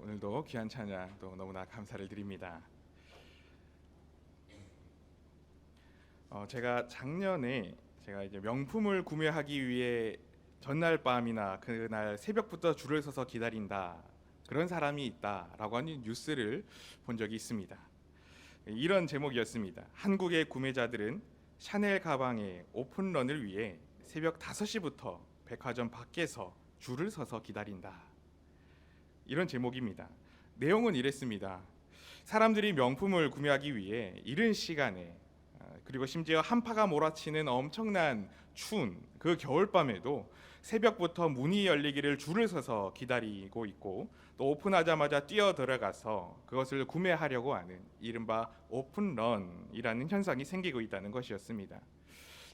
오늘도 귀한 찬양 또 너무나 감사를 드립니다. 제가 작년에 이제 명품을 구매하기 위해 전날 밤이나 그날 새벽부터 줄을 서서 기다린다, 그런 사람이 있다라고 하는 뉴스를 본 적이 있습니다. 이런 제목이었습니다. 한국의 구매자들은 샤넬 가방의 오픈런을 위해 새벽 5시부터 백화점 밖에서 줄을 서서 기다린다, 이런 제목입니다. 내용은 이랬습니다. 사람들이 명품을 구매하기 위해 이른 시간에, 그리고 심지어 한파가 몰아치는 엄청난 추운 그 겨울밤에도 새벽부터 문이 열리기를 줄을 서서 기다리고 있고, 또 오픈하자마자 뛰어 들어가서 그것을 구매하려고 하는 이른바 오픈런이라는 현상이 생기고 있다는 것이었습니다.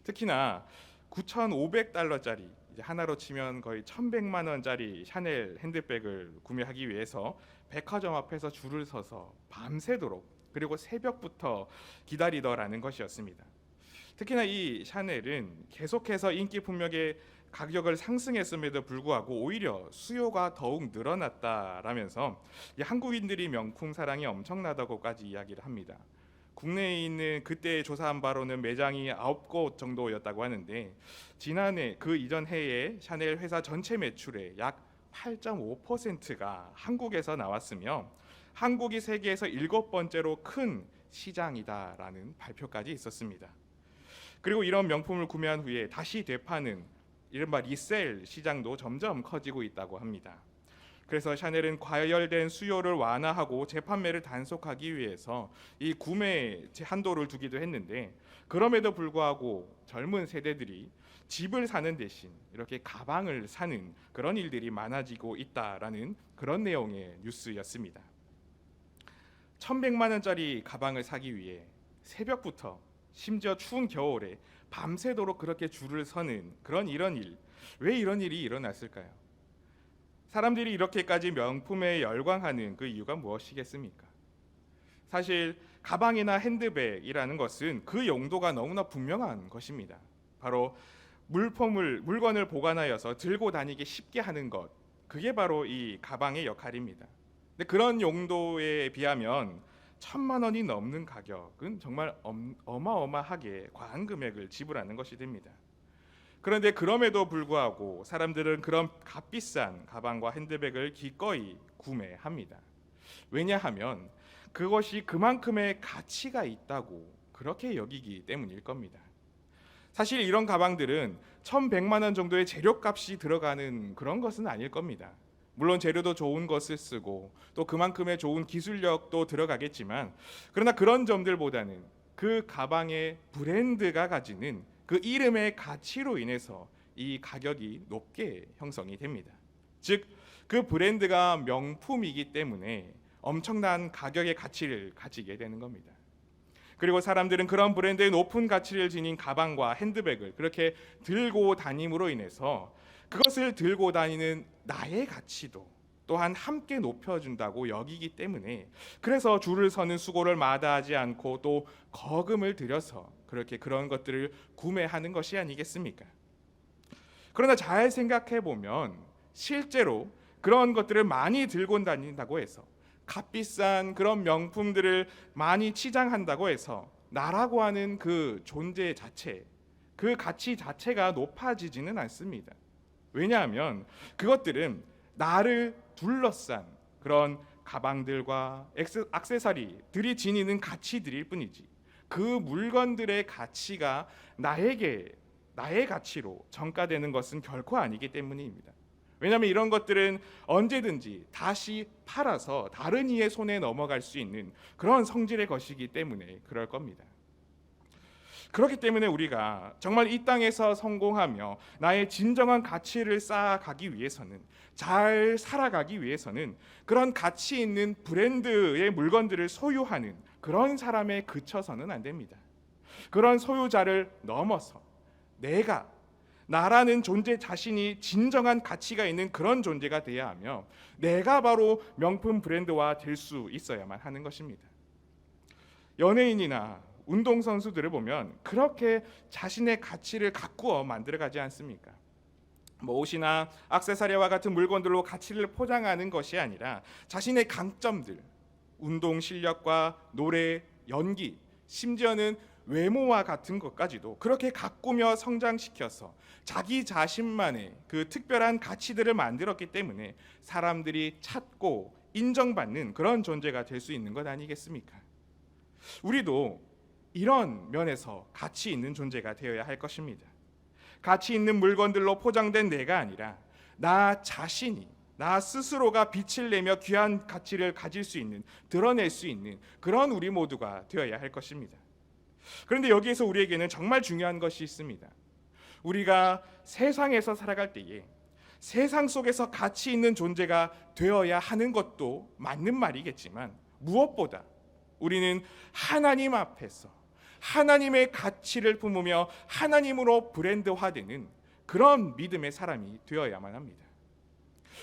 특히나 9,500달러짜리, 하나로 치면 거의 1,100만 원짜리 샤넬 핸드백을 구매하기 위해서 백화점 앞에서 줄을 서서 밤새도록, 그리고 새벽부터 기다리더라는 것이었습니다. 특히나 이 샤넬은 계속해서 인기 폭력의 가격을 상승했음에도 불구하고 오히려 수요가 더욱 늘어났다라면서 한국인들이 명품 사랑이 엄청나다고까지 이야기를 합니다. 국내에 있는 그때 조사한 바로는 매장이 9곳 정도였다고 하는데, 지난해 그 이전 해에 샤넬 회사 전체 매출의 약 8.5%가 한국에서 나왔으며, 한국이 세계에서 7번째로 큰 시장이다라는 발표까지 있었습니다. 그리고 이런 명품을 구매한 후에 다시 되파는 이른바 리셀 시장도 점점 커지고 있다고 합니다. 그래서 샤넬은 과열된 수요를 완화하고 재판매를 단속하기 위해서 이 구매 한도를 두기도 했는데, 그럼에도 불구하고 젊은 세대들이 집을 사는 대신 이렇게 가방을 사는 그런 일들이 많아지고 있다라는 그런 내용의 뉴스였습니다. 1,100만 원짜리 가방을 사기 위해 새벽부터, 심지어 추운 겨울에 밤새도록 그렇게 줄을 서는 이런 일, 왜 이런 일이 일어났을까요? 사람들이 이렇게까지 명품에 열광하는 그 이유가 무엇이겠습니까? 사실 가방이나 핸드백이라는 것은 그 용도가 너무나 분명한 것입니다. 바로 물건을 보관하여서 들고 다니기 쉽게 하는 것, 그게 바로 이 가방의 역할입니다. 근데 그런 용도에 비하면 1,000만 원이 넘는 가격은 정말 어마어마하게 과한 금액을 지불하는 것이 됩니다. 그런데 그럼에도 불구하고 사람들은 그런 값비싼 가방과 핸드백을 기꺼이 구매합니다. 왜냐하면 그것이 그만큼의 가치가 있다고 그렇게 여기기 때문일 겁니다. 사실 이런 가방들은 1,100만 원 정도의 재료값이 들어가는 그런 것은 아닐 겁니다. 물론 재료도 좋은 것을 쓰고 또 그만큼의 좋은 기술력도 들어가겠지만, 그러나 그런 점들보다는 그 가방의 브랜드가 가지는 그 이름의 가치로 인해서 이 가격이 높게 형성이 됩니다. 즉, 그 브랜드가 명품이기 때문에 엄청난 가격의 가치를 가지게 되는 겁니다. 그리고 사람들은 그런 브랜드의 높은 가치를 지닌 가방과 핸드백을 그렇게 들고 다님으로 인해서 그것을 들고 다니는 나의 가치도 또한 함께 높여준다고 여기기 때문에, 그래서 줄을 서는 수고를 마다하지 않고 또 거금을 들여서 그렇게 그런 것들을 구매하는 것이 아니겠습니까? 그러나 잘 생각해 보면 실제로 그런 것들을 많이 들고 다닌다고 해서, 값비싼 그런 명품들을 많이 치장한다고 해서 나라고 하는 그 존재 자체, 그 가치 자체가 높아지지는 않습니다. 왜냐하면 그것들은 나를 둘러싼 그런 가방들과 액세서리들이 지니는 가치들일 뿐이지, 그 물건들의 가치가 나의 가치로 전가되는 것은 결코 아니기 때문입니다. 왜냐하면 이런 것들은 언제든지 다시 팔아서 다른 이의 손에 넘어갈 수 있는 그런 성질의 것이기 때문에 그럴 겁니다. 그렇기 때문에 우리가 정말 이 땅에서 성공하며 나의 진정한 가치를 쌓아가기 위해서는, 잘 살아가기 위해서는 그런 가치 있는 브랜드의 물건들을 소유하는 그런 사람에 그쳐서는 안 됩니다. 그런 소유자를 넘어서 나라는 존재 자신이 진정한 가치가 있는 그런 존재가 되어야 하며, 내가 바로 명품 브랜드화 될 수 있어야만 하는 것입니다. 연예인이나 운동선수들을 보면 그렇게 자신의 가치를 가꾸어 만들어가지 않습니까? 옷이나 액세서리와 같은 물건들로 가치를 포장하는 것이 아니라 자신의 강점들, 운동 실력과 노래, 연기, 심지어는 외모와 같은 것까지도 그렇게 가꾸며 성장시켜서 자기 자신만의 그 특별한 가치들을 만들었기 때문에 사람들이 찾고 인정받는 그런 존재가 될 수 있는 것 아니겠습니까? 우리도 이런 면에서 가치 있는 존재가 되어야 할 것입니다. 가치 있는 물건들로 포장된 내가 아니라 나 자신이, 나 스스로가 빛을 내며 귀한 가치를 가질 수 있는, 드러낼 수 있는 그런 우리 모두가 되어야 할 것입니다. 그런데 여기에서 우리에게는 정말 중요한 것이 있습니다. 우리가 세상에서 살아갈 때에 세상 속에서 가치 있는 존재가 되어야 하는 것도 맞는 말이겠지만, 무엇보다 우리는 하나님 앞에서 하나님의 가치를 품으며 하나님으로 브랜드화되는 그런 믿음의 사람이 되어야만 합니다.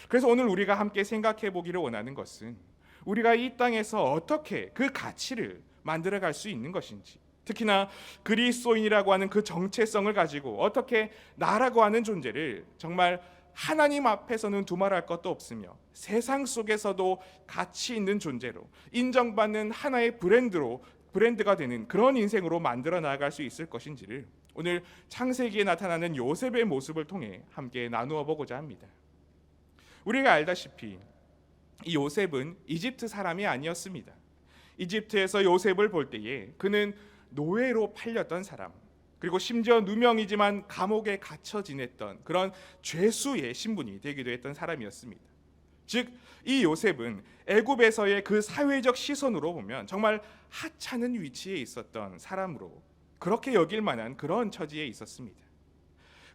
그래서 오늘 우리가 함께 생각해 보기를 원하는 것은, 우리가 이 땅에서 어떻게 그 가치를 만들어갈 수 있는 것인지, 특히나 그리스도인이라고 하는 그 정체성을 가지고 어떻게 나라고 하는 존재를 정말 하나님 앞에서는 두말할 것도 없으며 세상 속에서도 가치 있는 존재로 인정받는 하나의 브랜드가 되는 그런 인생으로 만들어 나아갈 수 있을 것인지를 오늘 창세기에 나타나는 요셉의 모습을 통해 함께 나누어 보고자 합니다. 우리가 알다시피 이 요셉은 이집트 사람이 아니었습니다. 이집트에서 요셉을 볼 때에 그는 노예로 팔렸던 사람, 그리고 심지어 누명이지만 감옥에 갇혀 지냈던 그런 죄수의 신분이 되기도 했던 사람이었습니다. 즉, 이 요셉은 애굽에서의 그 사회적 시선으로 보면 정말 하찮은 위치에 있었던 사람으로 그렇게 여길 만한 그런 처지에 있었습니다.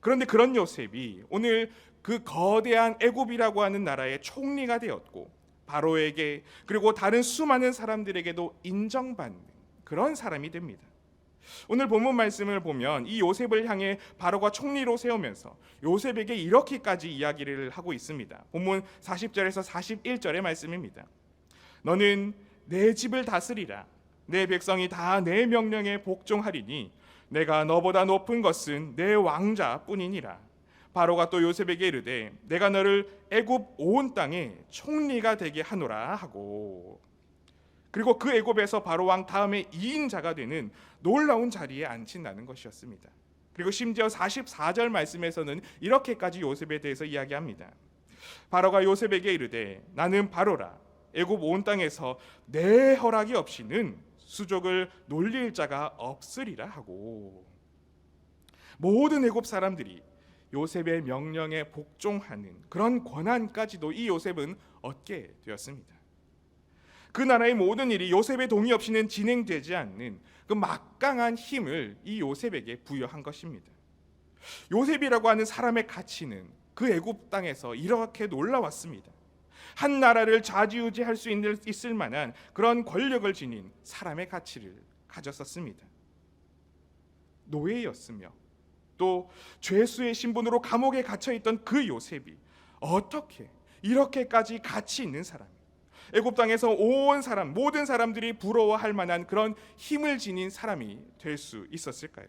그런데 그런 요셉이 오늘 그 거대한 애굽이라고 하는 나라의 총리가 되었고, 바로에게 그리고 다른 수많은 사람들에게도 인정받는 그런 사람이 됩니다. 오늘 본문 말씀을 보면 이 요셉을 향해 바로가 총리로 세우면서 요셉에게 이렇게까지 이야기를 하고 있습니다. 본문 40절에서 41절의 말씀입니다. 너는 내 집을 다스리라. 내 백성이 다 내 명령에 복종하리니 내가 너보다 높은 것은 내 왕자뿐이니라. 바로가 또 요셉에게 이르되 내가 너를 애굽 온 땅에 총리가 되게 하노라 하고, 그리고 그 애굽에서 바로 왕 다음에 2인자가 되는 놀라운 자리에 앉힌다는 것이었습니다. 그리고 심지어 44절 말씀에서는 이렇게까지 요셉에 대해서 이야기합니다. 바로가 요셉에게 이르되 나는 바로라. 애굽 온 땅에서 내 허락이 없이는 수족을 놀릴 자가 없으리라 하고, 모든 애굽 사람들이 요셉의 명령에 복종하는 그런 권한까지도 이 요셉은 얻게 되었습니다. 그 나라의 모든 일이 요셉의 동의 없이는 진행되지 않는 그 막강한 힘을 이 요셉에게 부여한 것입니다. 요셉이라고 하는 사람의 가치는 그 애굽 땅에서 이렇게 놀라웠습니다. 한 나라를 좌지우지할 수 있을 만한 그런 권력을 지닌 사람의 가치를 가졌었습니다. 노예였으며 또 죄수의 신분으로 감옥에 갇혀있던 그 요셉이 어떻게 이렇게까지 가치 있는 사람, 애굽 땅에서 온 사람, 모든 사람들이 부러워할 만한 그런 힘을 지닌 사람이 될 수 있었을까요?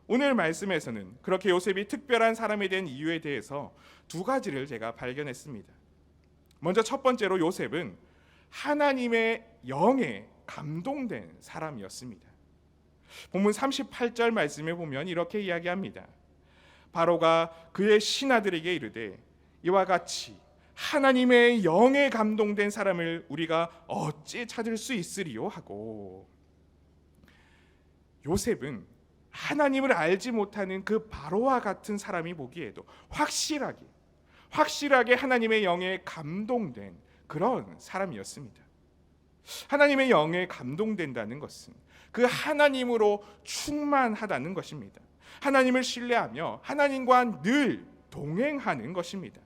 오늘 말씀에서는 그렇게 요셉이 특별한 사람이 된 이유에 대해서 두 가지를 제가 발견했습니다. 먼저 첫 번째로 요셉은 하나님의 영에 감동된 사람이었습니다. 본문 38절 말씀에 보면 이렇게 이야기합니다. 바로가 그의 신하들에게 이르되 이와 같이 하나님의 영에 감동된 사람을 우리가 어찌 찾을 수 있으리요 하고, 요셉은 하나님을 알지 못하는 그 바로와 같은 사람이 보기에도 확실하게 하나님의 영에 감동된 그런 사람이었습니다. 하나님의 영에 감동된다는 것은 그 하나님으로 충만하다는 것입니다. 하나님을 신뢰하며 하나님과 늘 동행하는 것입니다.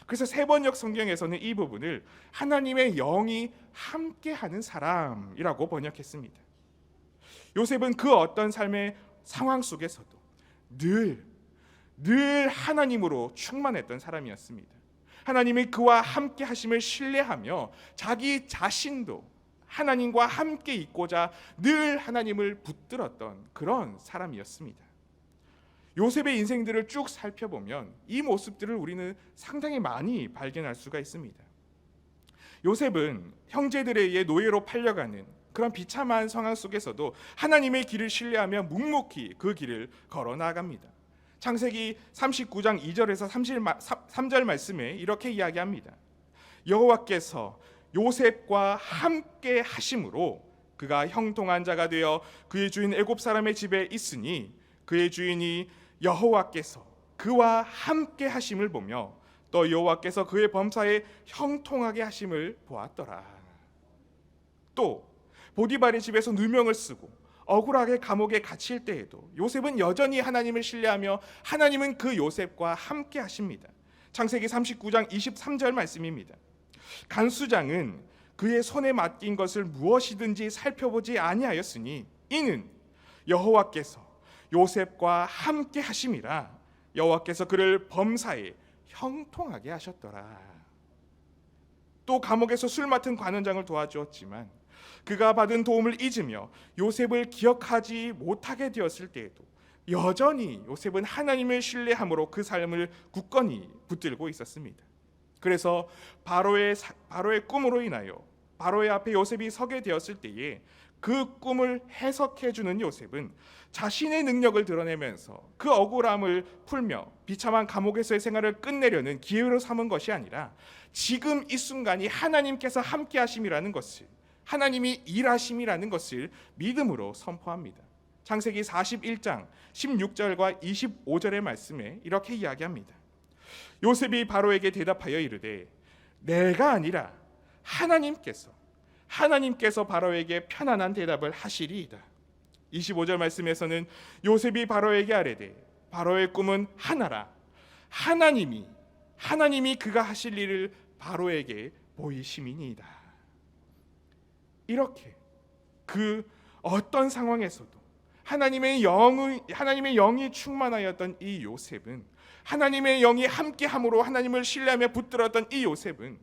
그래서 세번역 성경에서는 이 부분을 하나님의 영이 함께하는 사람이라고 번역했습니다. 요셉은 그 어떤 삶의 상황 속에서도 늘 하나님으로 충만했던 사람이었습니다. 하나님이 그와 함께 하심을 신뢰하며 자기 자신도 하나님과 함께 있고자 늘 하나님을 붙들었던 그런 사람이었습니다. 요셉의 인생들을 쭉 살펴보면 이 모습들을 우리는 상당히 많이 발견할 수가 있습니다. 요셉은 형제들에 의해 노예로 팔려가는 그런 비참한 상황 속에서도 하나님의 길을 신뢰하며 묵묵히 그 길을 걸어 나아갑니다. 창세기 39장 2절에서 3절 말씀에 이렇게 이야기합니다. 여호와께서 요셉과 함께 하심으로 그가 형통한 자가 되어 그의 주인 애굽 사람의 집에 있으니 그의 주인이 여호와께서 그와 함께 하심을 보며 또 여호와께서 그의 범사에 형통하게 하심을 보았더라. 또 보디발의 집에서 누명을 쓰고 억울하게 감옥에 갇힐 때에도 요셉은 여전히 하나님을 신뢰하며 하나님은 그 요셉과 함께 하십니다. 창세기 39장 23절 말씀입니다. 간수장은 그의 손에 맡긴 것을 무엇이든지 살펴보지 아니하였으니 이는 여호와께서 요셉과 함께 하심이라. 여호와께서 그를 범사에 형통하게 하셨더라. 또 감옥에서 술 맡은 관원장을 도와주었지만 그가 받은 도움을 잊으며 요셉을 기억하지 못하게 되었을 때에도 여전히 요셉은 하나님을 신뢰함으로 그 삶을 굳건히 붙들고 있었습니다. 그래서 바로의 꿈으로 인하여 바로의 앞에 요셉이 서게 되었을 때에 그 꿈을 해석해 주는 요셉은 자신의 능력을 드러내면서 그 억울함을 풀며 비참한 감옥에서의 생활을 끝내려는 기회로 삼은 것이 아니라 지금 이 순간이 하나님께서 함께 하심이라는 것을, 하나님이 일하심이라는 것을 믿음으로 선포합니다. 창세기 41장 16절과 25절의 말씀에 이렇게 이야기합니다. 요셉이 바로에게 대답하여 이르되 내가 아니라 하나님께서 바로에게 편안한 대답을 하시리이다. 25절 말씀에서는 요셉이 바로에게 아뢰되 바로의 꿈은 하나라. 하나님이 그가 하실 일을 바로에게 보이심이니이다. 이렇게 그 어떤 상황에서도 하나님의 영이 충만하였던 이 요셉은, 하나님의 영이 함께함으로 하나님을 신뢰하며 붙들었던 이 요셉은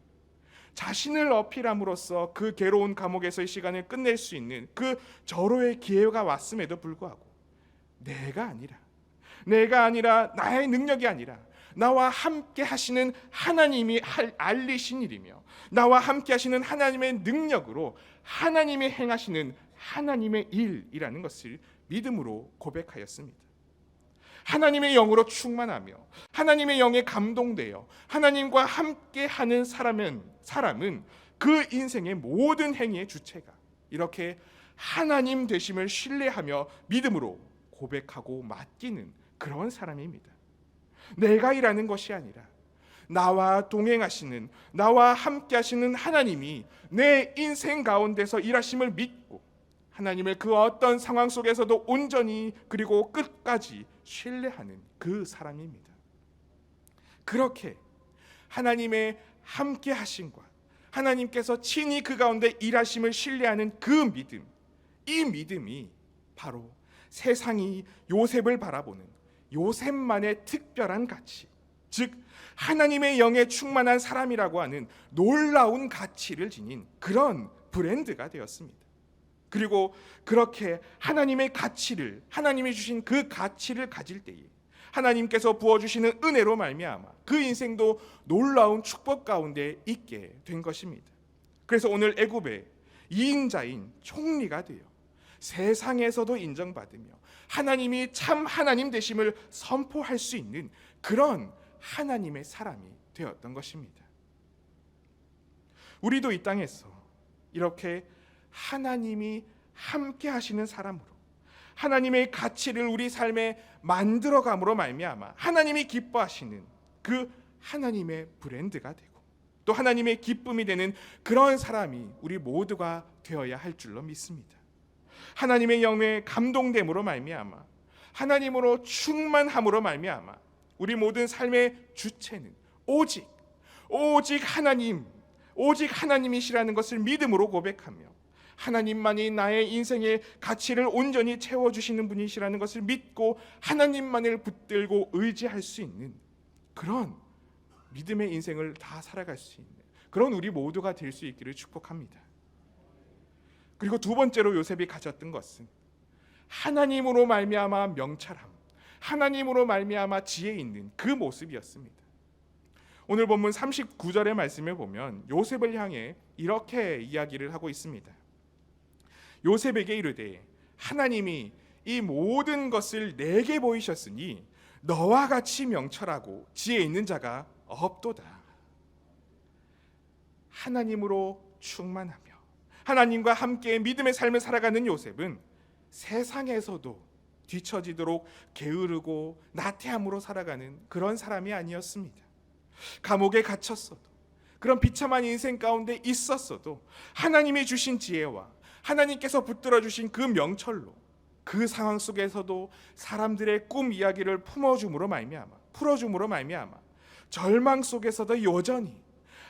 자신을 어필함으로써 그 괴로운 감옥에서의 시간을 끝낼 수 있는 그 절호의 기회가 왔음에도 불구하고 내가 아니라 나의 능력이 아니라 나와 함께 하시는 하나님이 알리신 일이며 나와 함께 하시는 하나님의 능력으로 하나님이 행하시는 하나님의 일이라는 것을 믿음으로 고백하였습니다. 하나님의 영으로 충만하며 하나님의 영에 감동되어 하나님과 함께하는 사람은 그 인생의 모든 행위의 주체가 이렇게 하나님 되심을 신뢰하며 믿음으로 고백하고 맡기는 그런 사람입니다. 내가 일하는 것이 아니라 나와 동행하시는, 나와 함께하시는 하나님이 내 인생 가운데서 일하심을 믿고 하나님을 그 어떤 상황 속에서도 온전히 그리고 끝까지 신뢰하는 그 사람입니다. 그렇게 하나님의 함께 하심과 하나님께서 친히 그 가운데 일하심을 신뢰하는 그 믿음, 이 믿음이 바로 세상이 요셉을 바라보는 요셉만의 특별한 가치, 즉 하나님의 영에 충만한 사람이라고 하는 놀라운 가치를 지닌 그런 브랜드가 되었습니다. 그리고 그렇게 하나님의 가치를, 하나님이 주신 그 가치를 가질 때에 하나님께서 부어주시는 은혜로 말미암아 그 인생도 놀라운 축복 가운데 있게 된 것입니다. 그래서 오늘 애굽의 2인자인 총리가 되어 세상에서도 인정받으며 하나님이 참 하나님 되심을 선포할 수 있는 그런 하나님의 사람이 되었던 것입니다. 우리도 이 땅에서 이렇게 하나님이 함께 하시는 사람으로 하나님의 가치를 우리 삶에 만들어감으로 말미암아 하나님이 기뻐하시는 그 하나님의 브랜드가 되고 또 하나님의 기쁨이 되는 그런 사람이 우리 모두가 되어야 할 줄로 믿습니다. 하나님의 영에 감동됨으로 말미암아 하나님으로 충만함으로 말미암아 우리 모든 삶의 주체는 오직 하나님이시라는 것을 믿음으로 고백하며 하나님만이 나의 인생의 가치를 온전히 채워주시는 분이시라는 것을 믿고 하나님만을 붙들고 의지할 수 있는 그런 믿음의 인생을 다 살아갈 수 있는 그런 우리 모두가 될 수 있기를 축복합니다. 그리고 두 번째로 요셉이 가졌던 것은 하나님으로 말미암아 명철함, 하나님으로 말미암아 지혜 있는 그 모습이었습니다. 오늘 본문 39절의 말씀을 보면 요셉을 향해 이렇게 이야기를 하고 있습니다. 요셉에게 이르되 하나님이 이 모든 것을 내게 보이셨으니 너와 같이 명철하고 지혜 있는 자가 없도다. 하나님으로 충만하며 하나님과 함께 믿음의 삶을 살아가는 요셉은 세상에서도 뒤처지도록 게으르고 나태함으로 살아가는 그런 사람이 아니었습니다. 감옥에 갇혔어도, 그런 비참한 인생 가운데 있었어도 하나님이 주신 지혜와 하나님께서 붙들어 주신 그 명철로 그 상황 속에서도 사람들의 꿈 이야기를 풀어줌으로 말미암아 절망 속에서도 여전히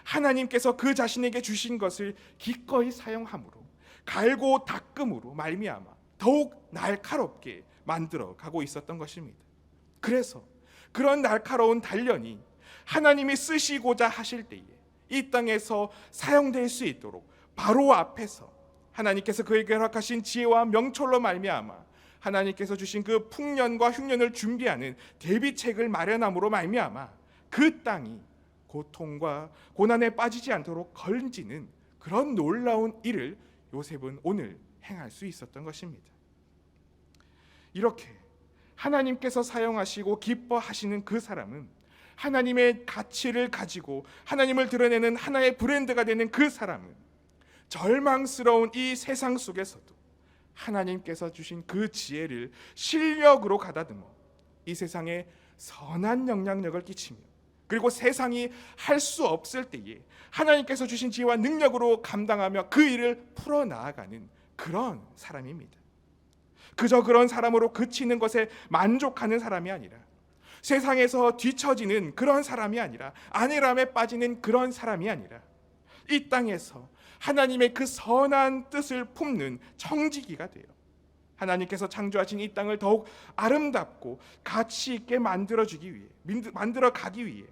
하나님께서 그 자신에게 주신 것을 기꺼이 사용함으로, 갈고 닦음으로 말미암아 더욱 날카롭게 만들어 가고 있었던 것입니다. 그래서 그런 날카로운 단련이 하나님이 쓰시고자 하실 때에 이 땅에서 사용될 수 있도록 바로 앞에서 하나님께서 그에게 허락하신 지혜와 명철로 말미암아 하나님께서 주신 그 풍년과 흉년을 준비하는 대비책을 마련함으로 말미암아 그 땅이 고통과 고난에 빠지지 않도록 건지는 그런 놀라운 일을 요셉은 오늘 행할 수 있었던 것입니다. 이렇게 하나님께서 사용하시고 기뻐하시는 그 사람은 하나님의 가치를 가지고 하나님을 드러내는 하나의 브랜드가 되는 그 사람은 절망스러운 이 세상 속에서도 하나님께서 주신 그 지혜를 실력으로 가다듬어 이 세상에 선한 영향력을 끼치며, 그리고 세상이 할 수 없을 때에 하나님께서 주신 지혜와 능력으로 감당하며 그 일을 풀어나아가는 그런 사람입니다. 그저 그런 사람으로 그치는 것에 만족하는 사람이 아니라, 세상에서 뒤처지는 그런 사람이 아니라, 안일함에 빠지는 그런 사람이 아니라, 이 땅에서 하나님의 그 선한 뜻을 품는 청지기가 되어 하나님께서 창조하신 이 땅을 더욱 아름답고 가치 있게 만들어가기 위해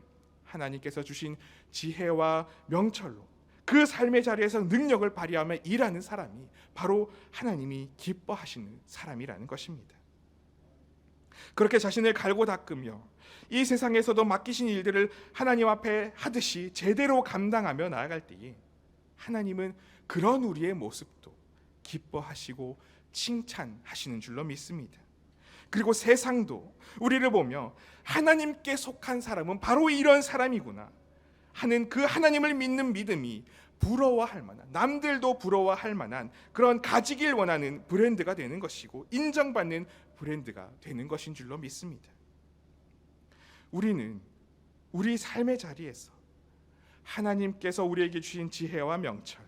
하나님께서 주신 지혜와 명철로 그 삶의 자리에서 능력을 발휘하며 일하는 사람이 바로 하나님이 기뻐하시는 사람이라는 것입니다. 그렇게 자신을 갈고 닦으며 이 세상에서도 맡기신 일들을 하나님 앞에 하듯이 제대로 감당하며 나아갈 때에 하나님은 그런 우리의 모습도 기뻐하시고 칭찬하시는 줄로 믿습니다. 그리고 세상도 우리를 보며 하나님께 속한 사람은 바로 이런 사람이구나 하는 그 하나님을 믿는 믿음이 부러워할 만한, 남들도 부러워할 만한 그런 가지길 원하는 브랜드가 되는 것이고 인정받는 브랜드가 되는 것인 줄로 믿습니다. 우리는 우리 삶의 자리에서 하나님께서 우리에게 주신 지혜와 명철,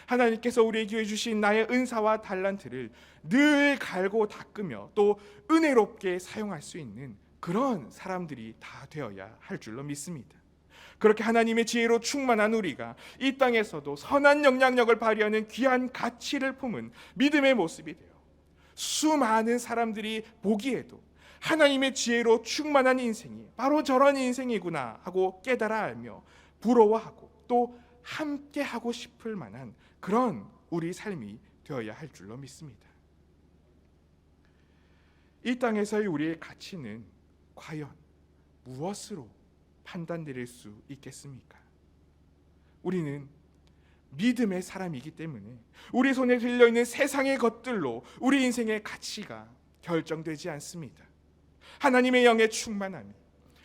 하나님께서 우리에게 주신 나의 은사와 달란트를 늘 갈고 닦으며 또 은혜롭게 사용할 수 있는 그런 사람들이 다 되어야 할 줄로 믿습니다. 그렇게 하나님의 지혜로 충만한 우리가 이 땅에서도 선한 영향력을 발휘하는 귀한 가치를 품은 믿음의 모습이 되어 수많은 사람들이 보기에도 하나님의 지혜로 충만한 인생이 바로 저런 인생이구나 하고 깨달아 알며 부러워하고 또 함께 하고 싶을 만한 그런 우리 삶이 되어야 할 줄로 믿습니다. 이 땅에서의 우리의 가치는 과연 무엇으로 판단드릴 수 있겠습니까? 우리는 믿음의 사람이기 때문에 우리 손에 들려있는 세상의 것들로 우리 인생의 가치가 결정되지 않습니다. 하나님의 영의 충만함이,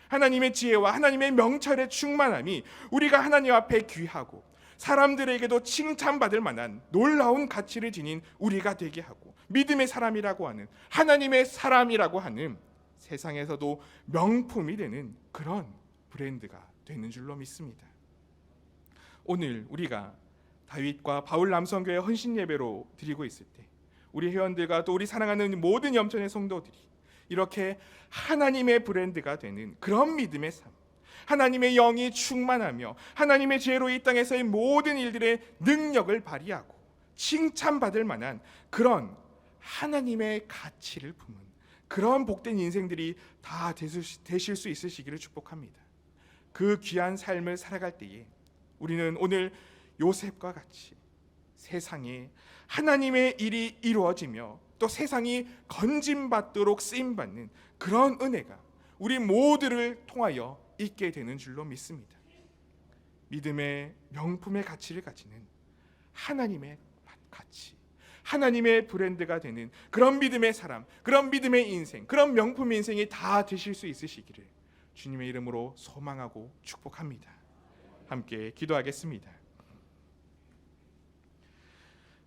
하나님의 지혜와 하나님의 명철의 충만함이 우리가 하나님 앞에 귀하고 사람들에게도 칭찬받을 만한 놀라운 가치를 지닌 우리가 되게 하고 믿음의 사람이라고 하는, 하나님의 사람이라고 하는 세상에서도 명품이 되는 그런 브랜드가 되는 줄로 믿습니다. 오늘 우리가 다윗과 바울 남성교회 헌신 예배로 드리고 있을 때 우리 회원들과 또 우리 사랑하는 모든 염천의 성도들이 이렇게 하나님의 브랜드가 되는 그런 믿음의 삶, 하나님의 영이 충만하며 하나님의 지혜로 이 땅에서의 모든 일들의 능력을 발휘하고 칭찬받을 만한 그런 하나님의 가치를 품은 그런 복된 인생들이 다 되실 수 있으시기를 축복합니다. 그 귀한 삶을 살아갈 때에 우리는 오늘 요셉과 같이 세상에 하나님의 일이 이루어지며 또 세상이 건짐받도록 쓰임받는 그런 은혜가 우리 모두를 통하여 있게 되는 줄로 믿습니다. 믿음의 명품의 가치를 가지는 하나님의 가치, 하나님의 브랜드가 되는 그런 믿음의 사람, 그런 믿음의 인생, 그런 명품 인생이 다 되실 수 있으시기를 주님의 이름으로 소망하고 축복합니다. 함께 기도하겠습니다.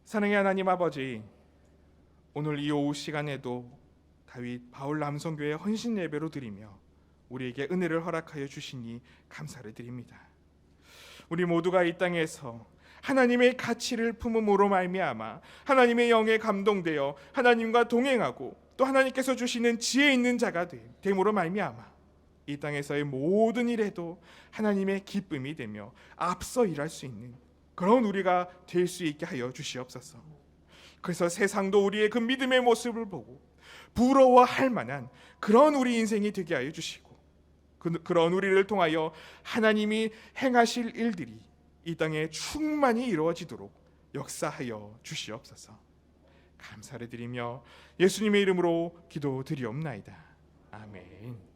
사랑의 하나님 아버지, 오늘 이 오후 시간에도 다윗 바울 남성교회 헌신 예배로 드리며 우리에게 은혜를 허락하여 주시니 감사를 드립니다. 우리 모두가 이 땅에서 하나님의 가치를 품음으로 말미암아 하나님의 영에 감동되어 하나님과 동행하고 또 하나님께서 주시는 지혜 있는 자가 됨으로 말미암아 이 땅에서의 모든 일에도 하나님의 기쁨이 되며 앞서 일할 수 있는 그런 우리가 될 수 있게 하여 주시옵소서. 그래서 세상도 우리의 그 믿음의 모습을 보고 부러워할 만한 그런 우리 인생이 되게 하여 주시고 그런 우리를 통하여 하나님이 행하실 일들이 이 땅에 충만히 이루어지도록 역사하여 주시옵소서. 감사를 드리며 예수님의 이름으로 기도드리옵나이다. 아멘.